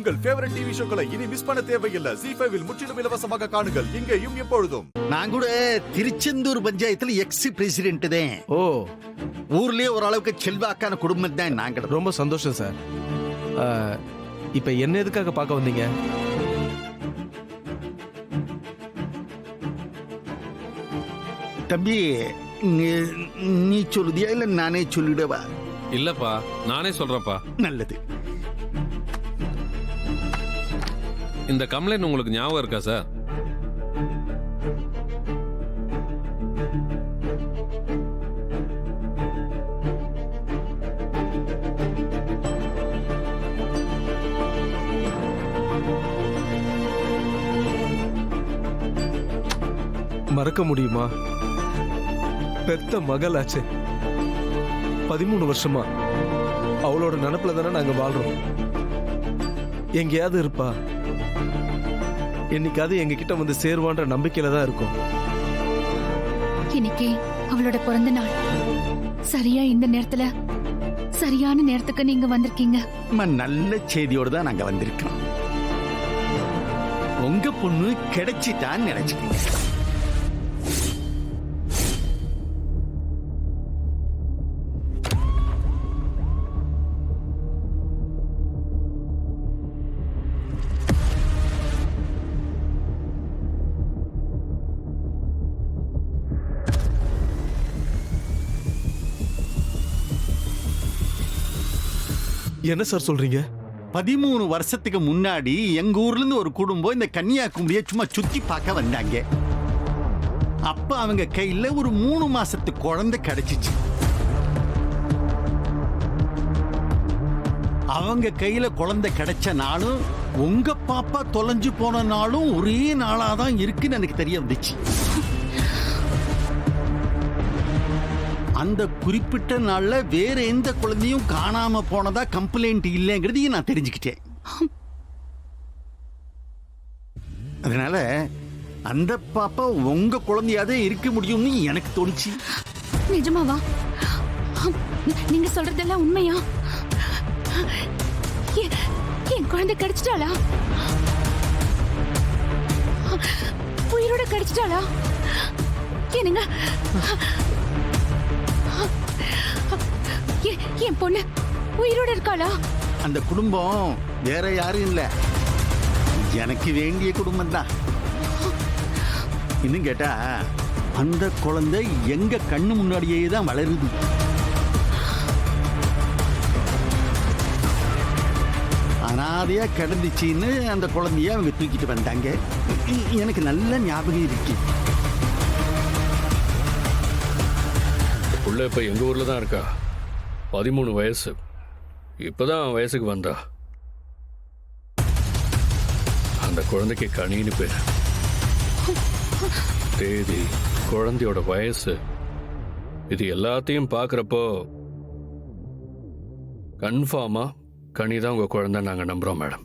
உங்கள் favourite TV ஷோக்களை இனி miss பண்ண தேவையில்லை. ZEE5 இல் முற்றிலும் இலவசமாக காணுங்கள். இங்கேயும் எப்பொழுதும். நான் கூட திருச்செந்தூர் பஞ்சாயத்துல எக்ஸ் பிரசிடென்ட் தான். ஓ, ஊர்லயே ஓரளவுக்கு செல்வாக்கான குடும்பம் தான் நாங்க. ரொம்ப சந்தோஷம் சார். இப்ப என்ன எதுக்காக பார்க்க வந்தீங்க? தம்பி, நீ சொல்லுதியா இல்ல நானே சொல்லிடவா? இல்லப்பா, நானே சொல்றேன்ப்பா. நல்லது. இந்த கம்ப்ளைண்ட் உங்களுக்கு ஞாபகம் இருக்கா சார்? மறக்க முடியுமா? பெத்த மகளாச்சு, 13 வருஷமா அவளோட நினப்புல தானே நாங்க வாழ்றோம். எங்கேயாவது இருப்பா, என்னைக்காவது எங்க கிட்ட வந்து சேருவான்ற நம்பிக்கையில தான் இருக்கும். இன்னைக்கு அவளோட பிறந்த நாள். சரியா இந்த நேரத்துல சரியான நேரத்துக்கு நீங்க வந்திருக்கீங்க. நல்ல செய்தியோட தான் நாங்க வந்திருக்கோம். உங்க பொண்ணு கிடைச்சிட்டான்னு நினைச்சுக்கீங்க. என்ன சார் சொல்றீங்க? 13 வருஷத்துக்கு முன்னாடி எங்க ஊர்ல இருந்து ஒரு குடும்பம் இந்த கன்னியாகுமரியை சும்மா சுத்தி பார்க்க வந்தாங்க. அப்ப அவங்க கையில ஒரு 3 மாசத்து குழந்தை கிடைச்சிச்சு. அவங்க கையில குழந்தை கிடைச்ச நாளும் உங்க பாப்பா தொலைஞ்சு போன நாளும் ஒரே நாளாதான் இருக்குன்னு எனக்கு தெரிய வந்துச்சு. அந்த குறிப்பிட்ட நாள்ல வேற எந்த குழந்தையும் காணாம போனதா கம்ப்ளைண்ட் இல்லைங்கிறதையும் நான் தெரிஞ்சுக்கிட்டேன். அதனால அந்த பாப்பா உங்க குழந்தையாவே இருக்க முடியும்னு எனக்கு தோணுச்சு. நிஜமாவா? நீங்க சொல்றதெல்லாம் உண்மையா? என் குழந்தை கிடைச்சிட்டாளா? உயிரோட கிடைச்சிட்டாளா? என்னங்க, என் பொண்ணு உயிரோட இருக்காளா? அந்த குடும்பம் வேற யாரும் இல்ல, எனக்கு வேண்டிய குடும்பம் தான். இன்னும் கேட்டா அந்த குழந்தை எங்க கண்ணு முன்னாடியே தான் வளருது. அனாதையா கிடந்துச்சின்னு அந்த குழந்தைய அவங்க தூக்கிட்டு வந்தாங்க. எனக்கு நல்ல ஞாபகம் இருக்கு. உள்ள இப்ப எங்க ஊர்ல தான் இருக்கா. 13 வயசு. இப்பதான் வயசுக்கு வந்தா. அந்த குழந்தைக்கு கனின்னு பேர். தேதி, குழந்தையோட வயசு, இது எல்லாத்தையும் பாக்குறப்போ கன்ஃபார்மா கனி தான் உங்க குழந்தை நாங்க நம்புறோம் மேடம்.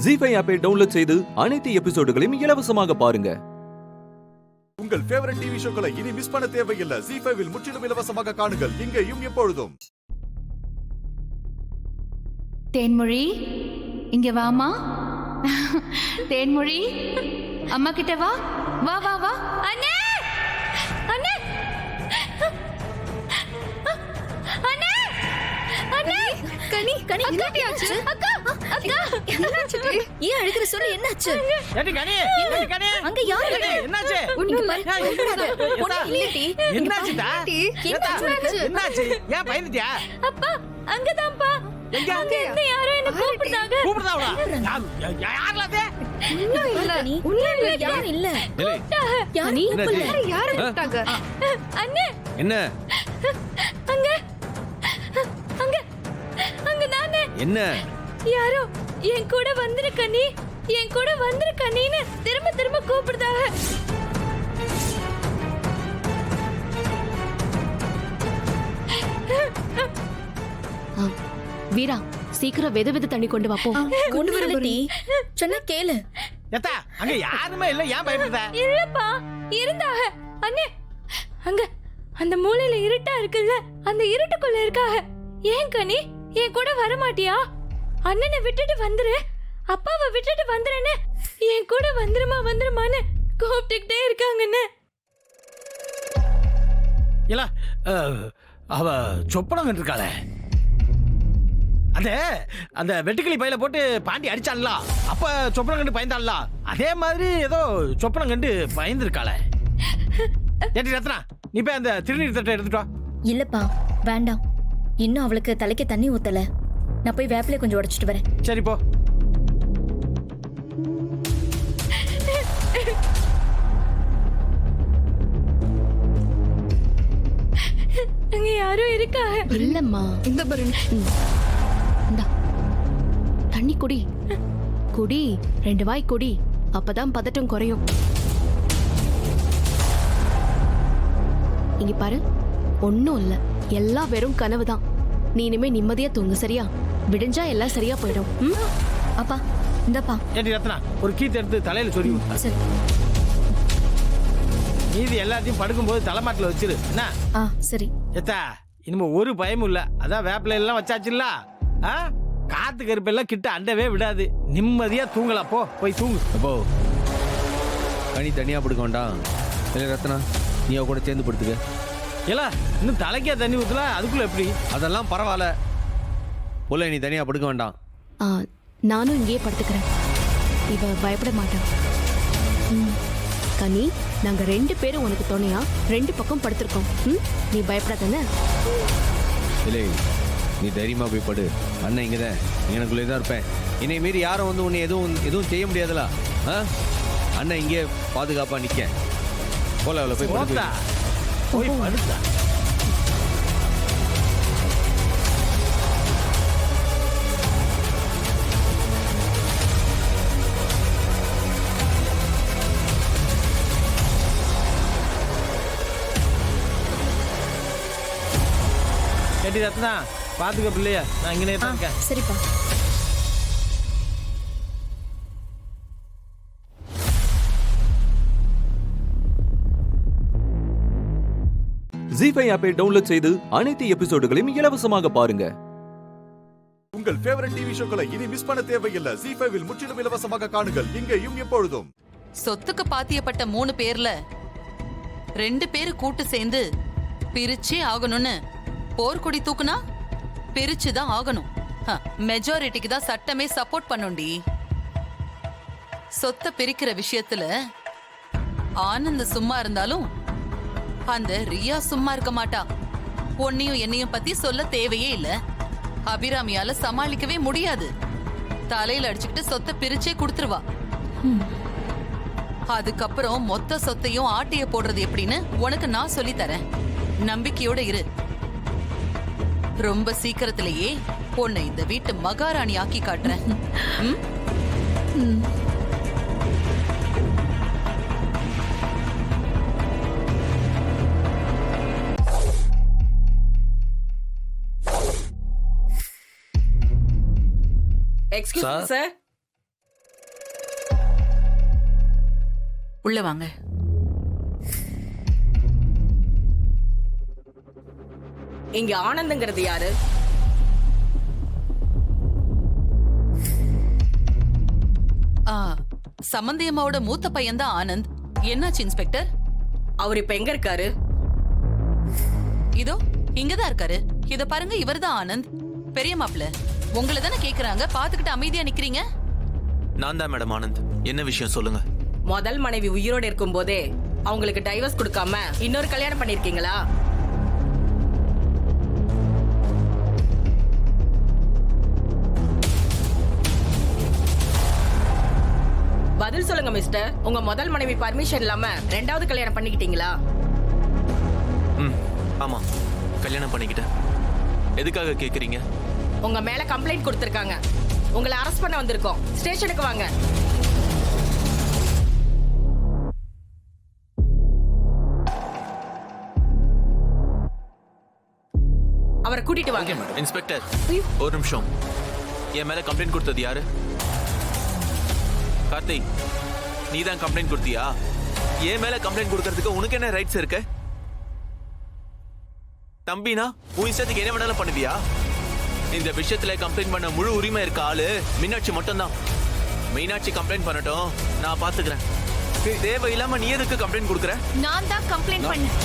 ZEE5 ஆப்பை டவுன்லோட் செய்து அனைத்து எபிசோடுகளையும் இலவசமாக பாருங்க. உங்கள் ஃபேவரட் டிவி ஷோக்களை இனி மிஸ் பண்ண தேவையில்லை. ZEE5 இல் முற்றிலும் இலவசமாக காணுங்கள். இங்கேயும் எப்பொழுதும். தேன்மொழி, இங்க வாமா. தேன்மொழி, அம்மா கிட்ட வா. வா வா வா. அண்ணே, அண்ணே, அண்ணே, அண்ணே. கனி, கனி, என்னாச்சு? அக்கா, அக்கா, என்னாச்சு? ஏன் அழுகுற? சொல்லு, என்னாச்சு? ஏடி கனி, ஏடி கனி, அங்க யாரு? என்னாச்சு? உனக்கு பொண்ணு இல்லடி. என்னாச்சுடா? என்னாச்சு? ஏன் பயந்துட்டியா? அப்பா, அங்கதான்ப்பா. எங்க? அங்க இருந்து யாரோ என்ன கூப்பிடுறாங்க. கூப்பிடுறாங்களா? யாரல அது? ஒண்ணும் இல்ல நீ. ஒண்ணும் இல்ல, யாரும் இல்ல. யாரு கூப்பிடல? யாரு கூப்பிட்டாங்க? அண்ணே. என்ன? அங்க அங்க அங்க நானே. என்ன? யாரோ என் கூட வந்திருக்க நீ, என் கூட வந்திருக்க நீன்னு திரும்ப திரும்ப கூப்பிடுறாங்க. வீரா, சீக்கிரம் வெத தண்ணி கொண்டு வாப்போ. கொண்டு வரடி. சொன்னா கேளு. ஏத்தா, அங்க யாருமே இல்ல, ஏன் பயப்படுற? இல்லப்பா, இருந்தாங்க. அண்ணே, அங்க அந்த மூலையில இருட்டா இருக்குல்ல, அந்த இருட்டுக்குள்ள இருக்காங்க. ஏன் கனி என் கூட வர மாட்டியா? அண்ணனை விட்டுட்டு வந்துரு, அப்பாவை விட்டுட்டு வந்துருன்னு என் கூட வந்துருமான்னு கூப்பிட்டுக்கிட்டே இருக்காங்கன்னு. இல்ல அவ சொப்பனம் இருக்காளே, அந்த வெட்டுக்கிளி பையில போட்டு பாண்டி அடிச்சான்ல, அப்ப சொப்பனம் கண்டு பயந்தான்ல, அதே மாதிரி ஏதோ சொப்பனம் கண்டு பயந்துருக்காளே. ஏடி ரத்னா, நீ போய் அந்த திருநீர் தட்டை எடுத்துட்டு வா. இல்லப்பா வேண்டாம், இன்னும் அவளுக்கு தலைக்கு தண்ணி ஊத்தல. நான் போய் வேப்பிலைய கொஞ்சம் உடைச்சிட்டு வரேன். சரி போ. அங்க யாரோ இருக்கா? இல்லம்மா, இந்த பாரு. இந்தா தண்ணி குடி, குடி, 2 வாய் குடி, அப்பதான் பதட்டம் குறையும். இங்க பாரு, ஒன்னும் இல்ல, எல்லாம் வெறும் கனவுதான். நீ இனிமே நிம்மதியா தூங்கு, சரியா? விடிஞ்சா எல்லாம் சரியா போயிடும். அப்பா இந்தப்பா. ஏடி ரத்னா, ஒரு கீத்து எடுத்து தலையில சொல்லி விட்டா. சரி. மீதி எல்லாத்தையும் படுக்கும்போது தலைமாட்டில் வச்சிரு என்ன? சரி. எத்தா இனிமே ஒரு பயமும் இல்ல. அதான் வேப்பில எல்லாம் வச்சாச்சுல்ல, காத்து கருப்பெல்லாம் கிட்ட அண்டவே விடாது. நிம்மதியா தூங்கலாம். போய் தூங்கு. அப்போ கனி தனியா படுக்க வேண்டாம். இல்லை ரத்னா, நீ அவ கூட சேர்ந்து படுத்துக்க. இல்ல இன்னும் தலைக்கே தண்ணி ஊத்தல, அதுக்குள்ள எப்படி? அதெல்லாம் பரவாயில்ல. போல நீ தனியா படுக்க வேண்டாம். நானும் இங்கேயே படுத்துக்கிறேன். இவ பயப்பட மாட்டான். கனி, நாங்க 2 பேரும் உனக்கு துணையா 2 பக்கம் படுத்திருக்கோம். நீ பயப்படாதானே? இல்லை, நீ தைரியமா போய் படு. அண்ணன் இங்கதான், எனக்குள்ளே தான் இருப்பேன். என்னை மீறி யாரும் வந்து உன்னை எதுவும் செய்ய முடியாதுல. அண்ணன் இங்கே பாதுகாப்பா நிக்க. போல அவளை போய் படுத்து. போய் படுத்தா. ஏடி ரத்னா, பாத்துக்க பிள்ளைய, நான் இங்கே இருக்கேன். சரிப்பா. ஜீ5 ஆப்பை டவுன்லோட் செய்து அனைத்து எபிசோடுகளையும் இலவசமாக பாருங்க. உங்கள் ஃபேவரட் டிவி ஷோக்களை இனி மிஸ் பண்ண தேவையில்லை. ஜீ5வில் முற்றிலும் இலவசமாக காணுங்கள், இங்கேயும் எப்பொழுதும். சொத்துக்கு பாத்தியப்பட்ட 3 பேர்ல 2 பேரு கூட்டு சேர்ந்து பிரிச்சே ஆகணும்னு போர்க்கொடி தூக்குனா பிரிச்சுதான் ஆகணும். மெஜாரிட்டிக்கு தான் சட்டமே சப்போர்ட் பண்ணுண்டி. சொத்தை பிரிக்கிற விஷயத்துல ஆனந்த் சும்மா இருந்தாலும் அந்த ரியா சும்மா இருக்க மாட்டா. உன்னையும் என்னையும் பத்தி சொல்ல தேவையே இல்ல. அபிராமியால சமாளிக்கவே முடியாது. தலையில அடிச்சுக்கிட்டு சொத்தை பிரிச்சே கொடுத்துருவா. அதுக்கப்புறம் மொத்த சொத்தையும் ஆட்டைய போடுறது எப்படின்னு உனக்கு நான் சொல்லி தரேன். நம்பிக்கையோட இரு. ரொம்ப சீக்கிரத்திலேயே உன்னை இந்த வீட்டு மகாராணி ஆக்கி காட்டுறேன். Excuse sir. உள்ள வாங்க. இங்க ஆனந்த்ங்கிறது யாரு? சம்பந்தி அம்மாவோட மூத்த பையன் தான் ஆனந்த். என்னாச்சு இன்ஸ்பெக்டர்? அவர் இப்ப எங்க இருக்காரு? இதோ இங்கதான் இருக்காரு. இத பாருங்க, இவர்தான் ஆனந்த். பெரிய மாப்பிள்ள, உங்களை தானே கேக்குறாங்க, பாத்துக்கிட்டு அமைதியா நிக்கிறீங்க. நான் தான் மேடம் ஆனந்த். என்ன விஷயம் சொல்லுங்க. முதல் மனைவி உயிரோட இருக்கும் போதே அவங்களுக்கு டைவர்ஸ் கொடுக்காம இன்னொரு கல்யாணம் பண்ணிருக்கீங்களா? பதில் சொல்லுங்க மிஸ்டர். உங்க முதல் மனைவி பர்மிஷன் இல்லாம 2வது கல்யாணம் பண்ணிக்கிட்டீங்களா? ஆமா, கல்யாணம் பண்ணிக்கிட்டேன். எதுக்காக கேக்குறீங்க? உங்க மேல கம்ப்ளைண்ட் கொடுத்திருக்காங்க. உங்களை அரெஸ்ட் பண்ண வந்திருக்கோம். ஸ்டேஷனுக்கு வாங்க. அவரை கூட்டிட்டு வாங்க. இன்ஸ்பெக்டர், ஒரு நிமிஷம். என் மேல கம்ப்ளைண்ட் கொடுத்தது யாரு? கார்த்திக், நீ தான் கம்ப்ளைண்ட் கொடுத்தியா? என் மேல கம்ப்ளைண்ட் கொடுக்கறதுக்கு உனக்கு என்ன ரைட்ஸ் இருக்கு? தம்பினா உன் இஷ்டத்துக்கு என்ன வேணாலும் பண்ணுவியா? இந்த விஷயத்துல கம்ப்ளைண்ட் பண்ண முழு உரிமை இருக்க ஆளு மீனாட்சி மட்டும்தான். மீனாட்சி கம்ப்ளைண்ட் பண்ணட்டும், நான் பாத்துக்கிறேன். தேவையில்லாம நீ எதுக்கு கம்ப்ளைண்ட் கொடுக்குற? நான் தான் கம்ப்ளைண்ட் பண்ணேன்.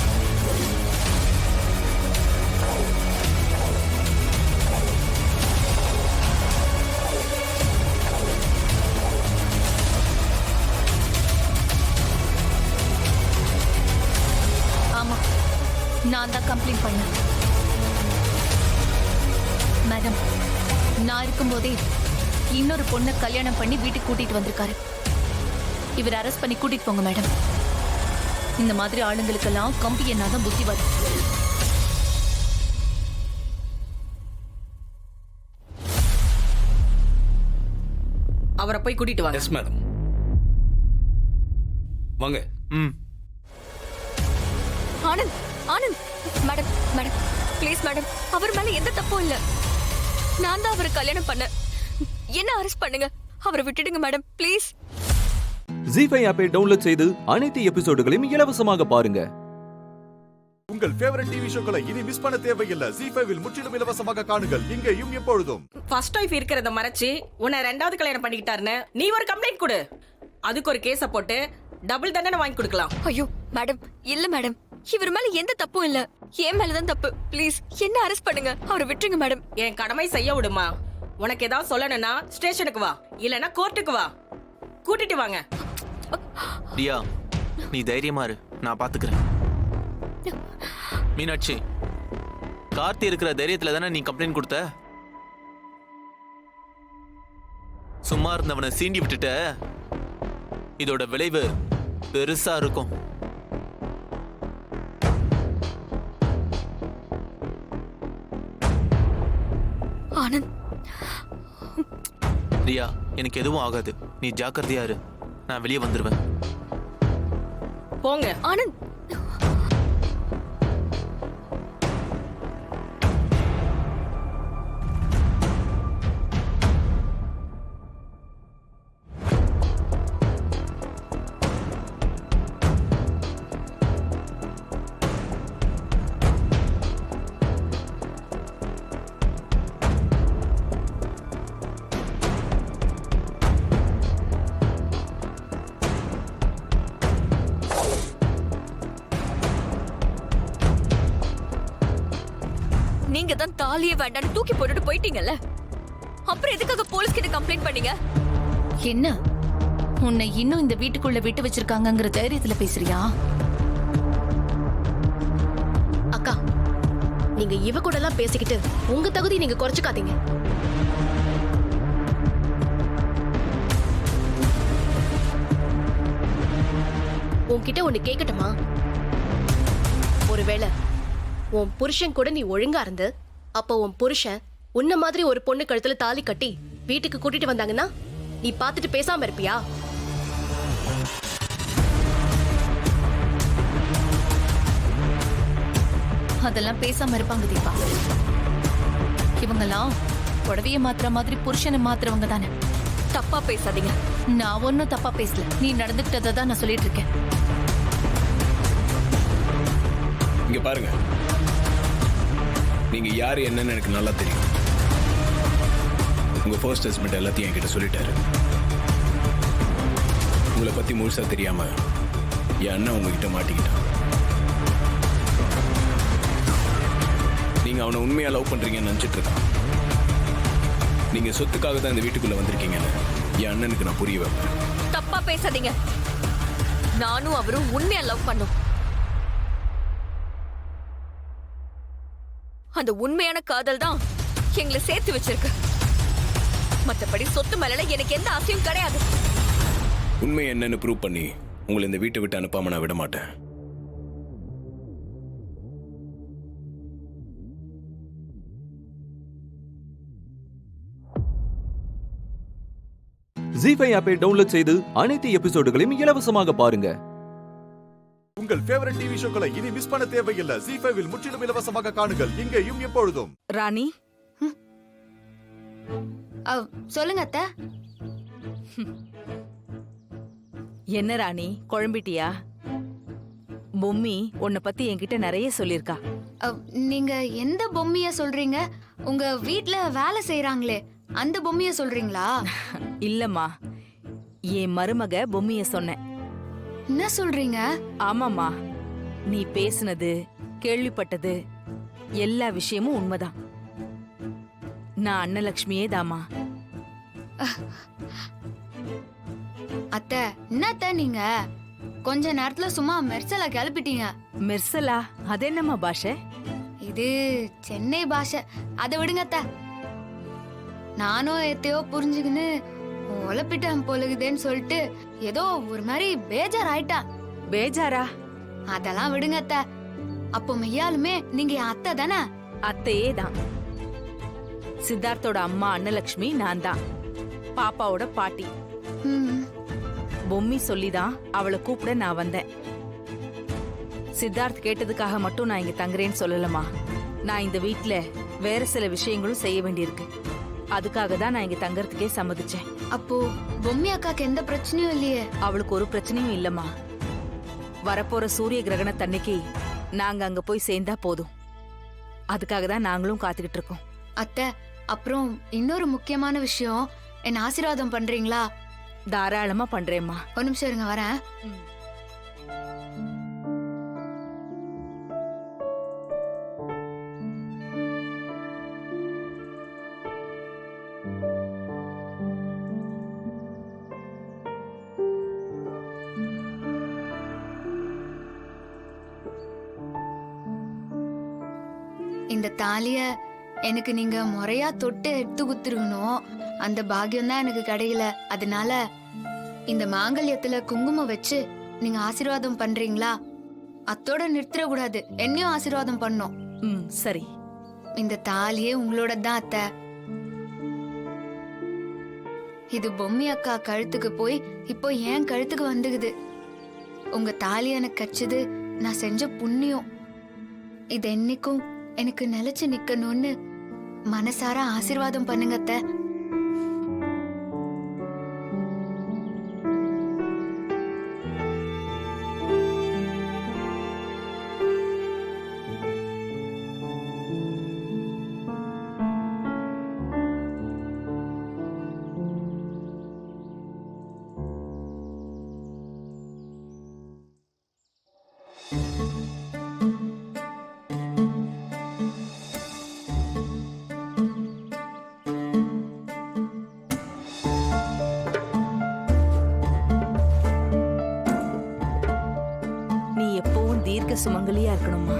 ஆமா, நான் தான் கம்ப்ளைண்ட் பண்ணேன். மேடம், நான் இருக்கும்போதே இன்னொரு பொண்ணை கல்யாணம் பண்ணி வீட்டுக்கு கூட்டிட்டு வந்திருக்காரு. இவர் அரெஸ்ட் பண்ணி கூட்டிட்டு போங்க மேடம். இந்த மாதிரி ஆளுங்களுக்கெல்லாம் கம்பி என்னாதான் புத்தி வரும். அவரை போய் கூட்டிட்டு வாங்க. Yes madam. வாங்க. Anand, Anand, madam, madam, please madam, அவர் மேல எந்த தப்பும் இல்ல. நான் தான் அவரை கல்யாணம் பண்ண. என்ன அரெஸ்ட் பண்ணுங்க, அவரை விட்டுடுங்க மேடம், ப்ளீஸ். ஜி5 ஆப்பை டவுன்லோட் செய்து அனைத்து எபிசோடுகளையும் இலவசமாக பாருங்க. உங்கள் ஃபேவரட் டிவி ஷோக்களை இனி மிஸ் பண்ண தேவையில்லை. ஜி5ல் முற்றிலும் இலவசமாக காணுங்கள், இங்கேயும் எப்பொழுதும். ஃபர்ஸ்ட் ஒய்ஃப் இருக்கிறத மறைச்சு உன்னை ரெண்டாவது கல்யாணம் பண்ணிக்கிட்டாருன்னு நீ ஒரு கம்ப்ளைண்ட் கொடு. அதுக்கு ஒரு கேஸ போட்டு டபுள் தண்டனை வாங்கி கொடுக்கலாம். ஐயோ மேடம், இல்ல மேடம், இவர் மேல எந்த தப்பும் இல்ல. என் மேலதான் தப்பு. ப்ளீஸ் என்ன அரெஸ்ட் பண்ணுங்க, அவரை விட்டுருங்க மேடம். என் கடமை செய்ய விடுமா. உனக்கு ஏதாவது சொல்லணும்னா ஸ்டேஷனுக்கு வா, இல்லனா கோர்ட்டுக்கு வா. கூட்டிட்டு வாங்க. ரியா, நீ தைரியமா இரு, நான் பாத்துக்கிறேன். மீனாட்சி, கார்த்தி இருக்கிற தைரியத்துல தானே நீ கம்ப்ளைண்ட் கொடுத்த. சும்மா இருந்தவனை சீண்டி விட்டுட்ட. இதோட விளைவு பெருசா இருக்கும். ஆனந்த், ரியா, எனக்கு எதுவும் ஆகாது, நீ ஜாக்கிரதையா இரு. நான் வெளியே வந்துருவேன். போங்க. ஆனந்த், நீங்க தான் தாலியே வேண்டான்னு தூக்கி போட்டுட்டு போயிட்டீங்கல்ல, அப்புறம் எதுக்காக போலீஸ் கிட்ட கம்ப்ளைண்ட் பண்ணீங்க? என்ன, உன்னை இன்னும் இந்த வீட்டுக்குள்ள விட்டு வச்சிருக்காங்கங்கிற தைரியத்துல பேசுறியா? அக்கா, நீங்க இவ கூட எல்லாம் பேசிக்கிட்டு உங்க தகுதி நீங்க குறைச்சுக்காதீங்க. உன்கிட்ட ஒண்ணு கேட்கட்டுமா? ஒருவேளை உன் புருஷன் கூட நீ ஒழுங்கா இருந்து, அப்போ உன் புருஷன் உன்ன மாதிரி ஒரு பொண்ணு கழுத்துல தாலி கட்டி வீட்டுக்கு கூட்டிட்டு வந்தாங்கன்னா நீ பாத்துட்டு பேசாம இருப்பியா? அதெல்லாம் பேசாம இருப்பாங்க தீபா. இவங்கெல்லாம் புடவைய மாத்துற மாதிரி புருஷனை மாத்துறவங்க தானே. தப்பா பேசாதீங்க. நான் ஒன்னும் தப்பா பேசல, நீ நடந்துக்கிட்டதை தான் நான் சொல்லிட்டு இருக்கேன். இங்க பாருங்க, நீங்க யாரு என்னன்னு எனக்கு நல்லா தெரியும். உங்க ஃபர்ஸ்ட் ஹஸ்பண்ட் எல்லாத்தையும் என்கிட்ட சொல்லிட்டாரு. உங்களை பத்தி முழுசா தெரியாம என் அண்ணன் உங்ககிட்ட மாட்டிக்கிட்டான். நீங்க அவனை உண்மையா லவ் பண்றீங்கன்னு நினைச்சிட்டு இருக்கான். நீங்க சொத்துக்காக தான் இந்த வீட்டுக்குள்ள வந்திருக்கீங்கன்னு என் அண்ணனுக்கு நான் புரிய வைப்பேன். தப்பா பேசாதீங்க. நானும் அவரும் உண்மையா லவ் பண்ணோம். அந்த உண்மையான காதல் தான் எங்களை சேர்த்து வச்சிருக்கு. மத்தபடி சொத்து மேல எனக்கு எந்த ஆசையும் கிடையாது. உண்மை என்னன்னு ப்ரூவ் பண்ணி உங்களை இந்த வீட்டை விட்டு அனுப்பாம நான் விட மாட்டேன். ஜி5 ஆப்பை டவுன்லோட் செய்து அனைத்து எபிசோடுகளையும் இலவசமாக பாருங்க. உங்கள் ஃபேவரட் டிவி ஷோக்களை இனி மிஸ் பண்ண தேவையில்லை. ஜி5ல் முற்றிலும் இலவசமாக காணுங்கள், இங்கேயும் எப்பொழுதும். ராணி, சொல்லுங்க அத்தை. என்ன ராணி குழம்பிட்டியா? பொம்மி உன்னை பத்தி என்கிட்ட நிறைய சொல்லிருக்கா. நீங்க எந்த பொம்மைய சொல்றீங்க? உங்க வீட்ல வேலை செய்யறாங்களே அந்த பொம்மைய சொல்றீங்களா? இல்லம்மா, என் மருமக பொம்மைய சொன்னேன். என்ன சொல்றீங்க? ஆமாம்மா, நீ பேசுனது கேள்விப்பட்டது எல்லா விஷயமும் உண்மைதான். நான் அன்னலட்சுமியே தாமா. அத்தை, என்னத்த நீங்க கொஞ்ச நேரத்துல சும்மா மெர்சலா கிளப்பிட்டீங்க. மெர்சலா? அது என்னம்மா பாஷை? இது சென்னை பாஷை. அதை விடுங்க அத்தை. நானும் எத்தையோ புரிஞ்சுக்கின்னு உழப்பிட்டேன் போலுகுதேன்னு சொல்லிட்டு ஏதோ ஒரு மாதிரி பேஜார் ஆயிட்டான். பேஜாரா? அதெல்லாம் விடுங்க அத்தை. அப்போ மெய்யாலுமே நீங்க என் அத்தை தானே? அத்தையே தான். சித்தார்த்தோட அம்மா அன்னலட்சுமி நான் தான், பாப்பாவோட பாட்டி. பொம்மி சொல்லிதான் அவளை கூப்பிட நான் வந்தேன். சித்தார்த் கேட்டதுக்காக மட்டும் நான் இங்க தங்குறேன்னு சொல்லலமா. நான் இந்த வீட்ல வேற சில விஷயங்களும் செய்ய வேண்டியிருக்கு. அதுக்காக தான் நான் இங்க தங்கறதுக்கே சம்மதிச்சேன். அப்போ பொம்மி அக்காக்கு எந்த பிரச்சனையும் இல்லையே? அவளுக்கு ஒரு பிரச்சனையும் இல்லம்மா. வரப்போற சூரிய கிரகணத்தன்னைக்கு நாங்க அங்க போய் சேர்ந்தா போதும். அதுக்காக தான் நாங்களும் காத்துக்கிட்டு இருக்கோம். அத்தை, அப்புறம் இன்னொரு முக்கியமான விஷயம், என்ன ஆசீர்வாதம் பண்றீங்களா? தாராளமா பண்றேம்மா. ஒரு நிமிஷம் இருங்க, வரேன். இந்த தாலிய எனக்கு நீங்க முறையா தொட்டு எடுத்து குத்துருக்கணும். அந்த பாக்கியம் தான் எனக்கு கிடைக்கல. அதனால இந்த மாங்கல்யத்துல குங்குமம் வச்சு நீங்க ஆசீர்வாதம் பண்றீங்களா? அத்தோட நிறுத்திட கூடாது, என்னையும் ஆசீர்வாதம் பண்ணும். சரி. இந்த தாலியே உங்களோட தான் அத்தை. இது பொம்மி அக்கா கழுத்துக்கு போய் இப்போ ஏன் கழுத்துக்கு வந்துகுது. உங்க தாலி எனக்கு கச்சது நான் செஞ்ச புண்ணியம். இது என்னைக்கும் எனக்கு நிலைச்சு நிக்கணும்னு மனசார ஆசீர்வாதம் பண்ணுங்க அத்தை. தீர்க்க சுமங்கலியா இருக்கணுமா?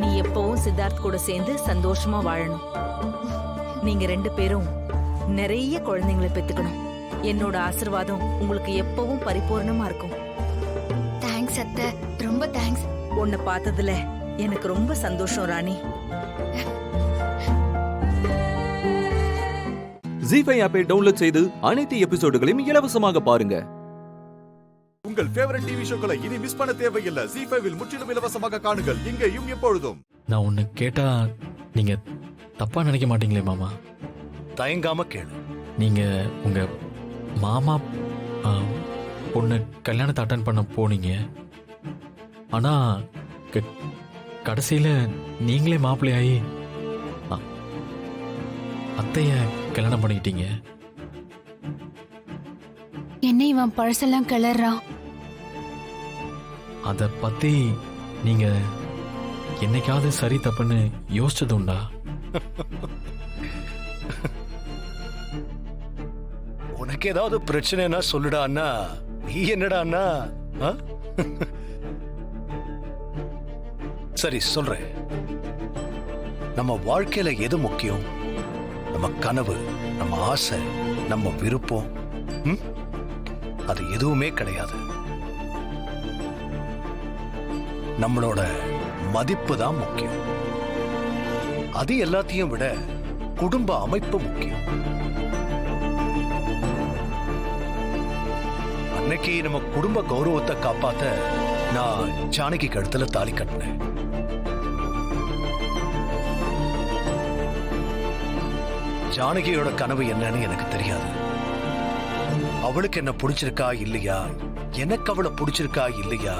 நீ எப்பவும் சித்தார்த் கூட சேர்ந்து சந்தோஷமா வாழணும். நீங்க 2 பேரும் நிறைய குழந்தைங்களை பெத்துக்கணும். என்னோட ஆசீர்வாதம் உங்களுக்கு எப்பவும் பரிபூர்ணமா இருக்கும். தேங்க்ஸ் அத்தை, ரொம்ப தேங்க்ஸ். உன்னை பார்த்ததுல எனக்கு ரொம்ப சந்தோஷம் ராணி. ஜீ5 ஆப்பை டவுன்லோட் செய்து அனைத்து எபிசோடுகளையும் இலவசமாக பாருங்க. உங்கள் ஃபேவரட் டிவி ஷோக்களை இனி மிஸ் பண்ண தேவையில்லை. ஜீ5 முற்றிலும் இலவசமாக காணுங்கள், இங்கேயும் எப்பொழுதும். நான் ஒன்னு கேட்டா நீங்க தப்பா நினைக்க மாட்டீங்களே மாமா? தயங்காம கேளு. நீங்க உங்க மாமா பொண்ணு கல்யாணத்தை அட்டன் பண்ண போனீங்க. ஆனா கடைசியில நீங்களே மாப்பிள்ளையாயி அத்தைய கல்யாணம் பண்ணிக்கிட்டீங்க. என்ன இவன் பழசெல்லாம் கிளறான்? அத பத்தி நீங்க என்னைக்காவது சரி தப்புன்னு யோசிச்சது உண்டா? உனக்கு ஏதாவது பிரச்சனைனா சொல்லுடா அண்ணா. நீ என்னடா அண்ணா? சரி சொல்றேன். நம்ம வாழ்க்கையில எது முக்கியம்? நம்ம கனவு, நம்ம ஆசை, நம்ம விருப்பம், அது எதுவுமே கிடையாது. நம்மளோட மதிப்பு தான் முக்கியம். அது எல்லாத்தையும் விட குடும்ப அமைப்பு முக்கியம். அன்னைக்கு நம்ம குடும்ப கௌரவத்தை காப்பாத்த நான் ஜானகி கழுத்துல தாலி கட்டினேன். ஜானகியோட கனவு என்னன்னு எனக்கு தெரியாது. அவளுக்கு என்ன பிடிச்சிருக்கா இல்லையா, எனக்கு அவளை பிடிச்சிருக்கா இல்லையா,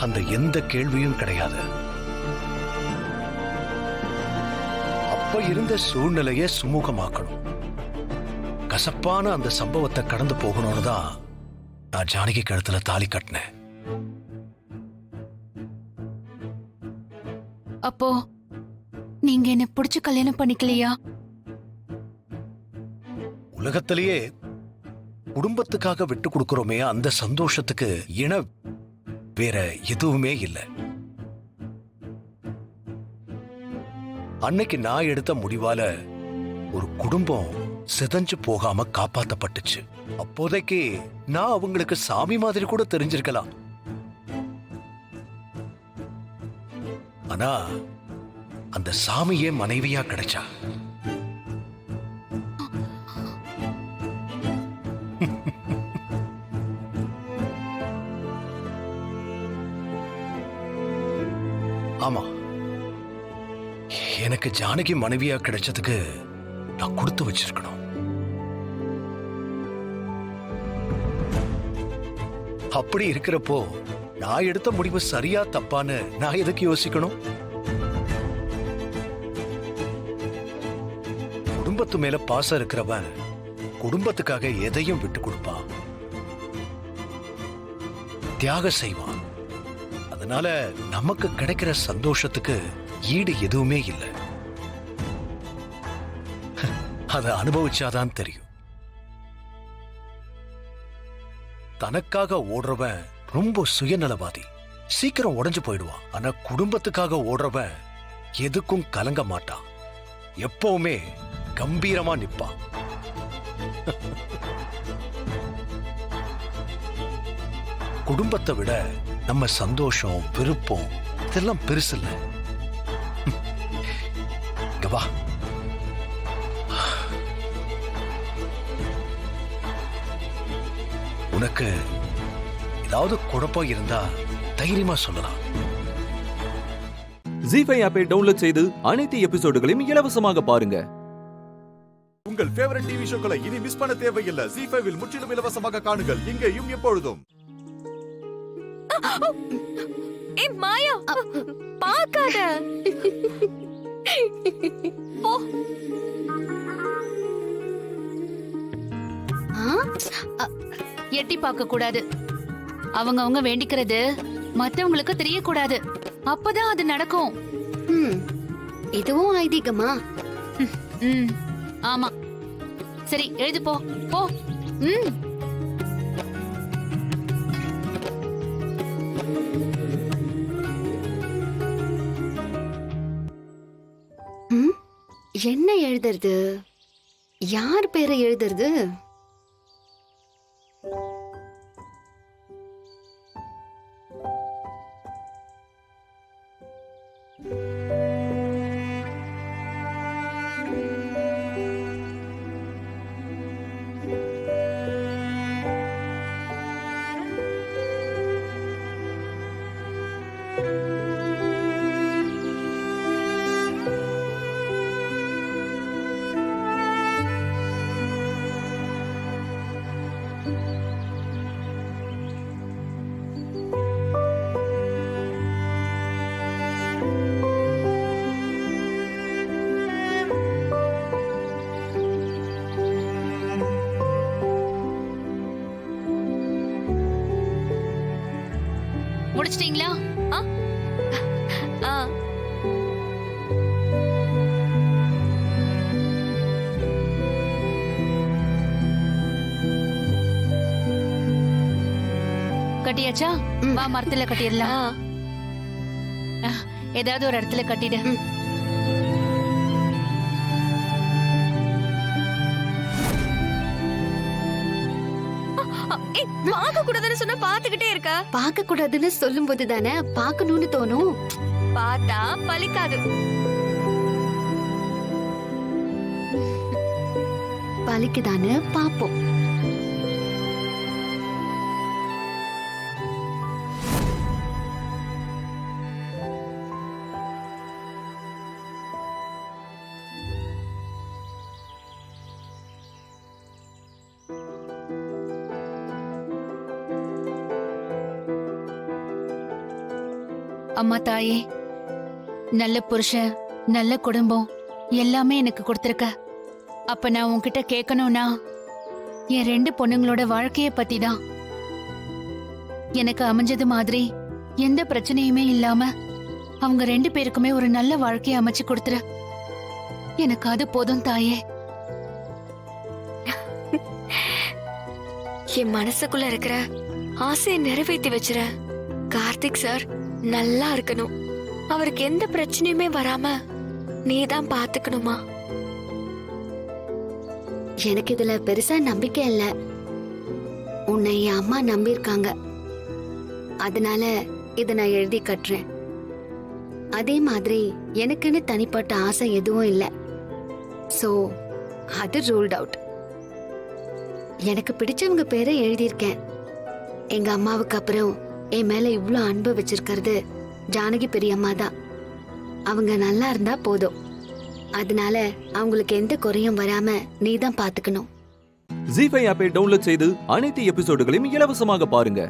அந்த எந்த கேள்வியும் கிடையாது. அப்ப இருந்த சூழ்நிலைய சுமூகமாக்கணும். கசப்பான அந்த சம்பவத்தை கடந்து போகணும்னு தான் நான் ஜானகி கழுத்துல தாலி கட்டினேன். அப்போ நீங்க என்ன பிடிச்சு கல்யாணம் பண்ணிக்கலையா? உலகத்திலேயே குடும்பத்துக்காக விட்டு கொடுக்கிறோமே அந்த சந்தோஷத்துக்கு இண வேற எதுவுமே இல்லை. அன்னைக்கு நான் எடுத்த முடிவால ஒரு குடும்பம் சிதைஞ்சு போகாம காப்பாத்தப்பட்டுச்சு. அப்போதைக்கு நான் அவங்களுக்கு சாமி மாதிரி கூட தெரிஞ்சிருக்கலாம். ஆனா அந்த சாமியே மனைவியா கிடைச்சா. ஆமா, எனக்கு ஜானகி மனைவியா கிடைச்சதுக்கு நான் கொடுத்து வச்சிருக்கணும். அப்படி இருக்கிறப்போ நான் எடுத்த முடிவு சரியா தப்பான்னு நான் எதுக்கு யோசிக்கணும்? குடும்பத்து மேல பாசம் இருக்கிறவன் குடும்பத்துக்காக எதையும் விட்டு கொடுப்பான், தியாகம் செய்வான். அதனால நமக்கு கிடைக்கிற சந்தோஷத்துக்கு ஈடு எதுவுமே இல்லை. அதை அனுபவிச்சாதான் தெரியும். தனக்காக ஓடுறவன் ரொம்ப சுயநலவாதி, சீக்கிரம் உடைஞ்சு போயிடுவான். ஆனா குடும்பத்துக்காக ஓடுறவன் எதுக்கும் கலங்க மாட்டான், எப்பவுமே கம்பீரமா நிப்பான். குடும்பத்தை விட நம்ம சந்தோஷம், விருப்பம் இதெல்லாம் பெருசு இல்லை. இங்க வா. உனக்கு ஏதாவது குழப்பம் இருந்தா தைரியமா சொல்லலாம். ஜீஃபை ஆப்பை டவுன்லோட் செய்து அனைத்து எபிசோடுகளையும் இலவசமாக பாருங்க. உங்கள் ஃபேவரட் டிவி ஷோக்களை இனி மிஸ் பண்ண தேவையில்லை. ஜீஃபைவில் முற்றிலும் இலவசமாக காணுங்கள், இங்கேயும் எப்பொழுதும். மாயா, பார்க்காத. எட்டி பார்க்க கூடாது. அவங்க வேண்டிக்கிறது மத்தவங்களுக்கு தெரியக்கூடாது. அப்பதான் அது நடக்கும். இதுவும் ஐதீகமா? ஆமா. சரி, எழுது போ போ. என்ன எழுதுறது? யார் பேரை எழுதுறது? முடிச்சிட்டீங்களா? கட்டியாச்சா? வா, மரத்துல கட்டிடலாம். ஏதாவது ஒரு இடத்துல கட்டிடு. பார்க்க கூடாதுன்னு சொன்னா பாத்துக்கிட்டே இருக்க. பார்க்க கூடாதுன்னு சொல்லும் போது தானே பார்க்கணும்னு தோணும். பார்த்தா பலிக்காது. பலிக்குதான்னு பாப்போம். அம்மா தாயே, நல்ல புருஷன், நல்ல குடும்பம், எல்லாமே எனக்கு கொடுத்துருக்க. அப்ப நான் உன்கிட்ட கேட்கணும்னா என் 2 பொண்ணுங்களோட வாழ்க்கைய பத்தி தான். எனக்கு அமைஞ்சது மாதிரி எந்த பிரச்சனையுமே இல்லாம அவங்க 2 பேருக்குமே ஒரு நல்ல வாழ்க்கைய அமைச்சு கொடுத்துரு. எனக்கு அது போதும் தாயே. என் மனசுக்குள்ள இருக்கிற ஆசையை நிறைவேற்றி வச்சிர. கார்த்திக் சார் நல்லா இருக்கணும். அவருக்கு எந்த பிரச்சனையுமே வராம நீதான் பாத்துக்கணுமா? எனக்கு இதுல பெருசா நம்பிக்கை இல்ல. உன்னை என் அம்மா நம்பியிருக்காங்க, அதனால இத நான் எழுதி கட்டுறேன். அதே மாதிரி எனக்குன்னு தனிப்பட்ட ஆசை எதுவும் இல்ல. சோ அது ரூல்ட் அவுட். எனக்கு பிடிச்சவங்க பேரை எழுதியிருக்கேன். எங்க அம்மாவுக்கு அப்புறம் என் மேல இவ்ளோ அன்பு வச்சிருக்கிறது ஜானகி பெரியம்மா தான். அவங்க நல்லா இருந்தா போதும். அதனால அவங்களுக்கு எந்த குறையும் வராம நீதான் பாத்துக்கணும். ஜி5 ஆப்பை டவுன்லோட் செய்து அனைத்து எபிசோடுகளையும் இலவசமாக பாருங்க.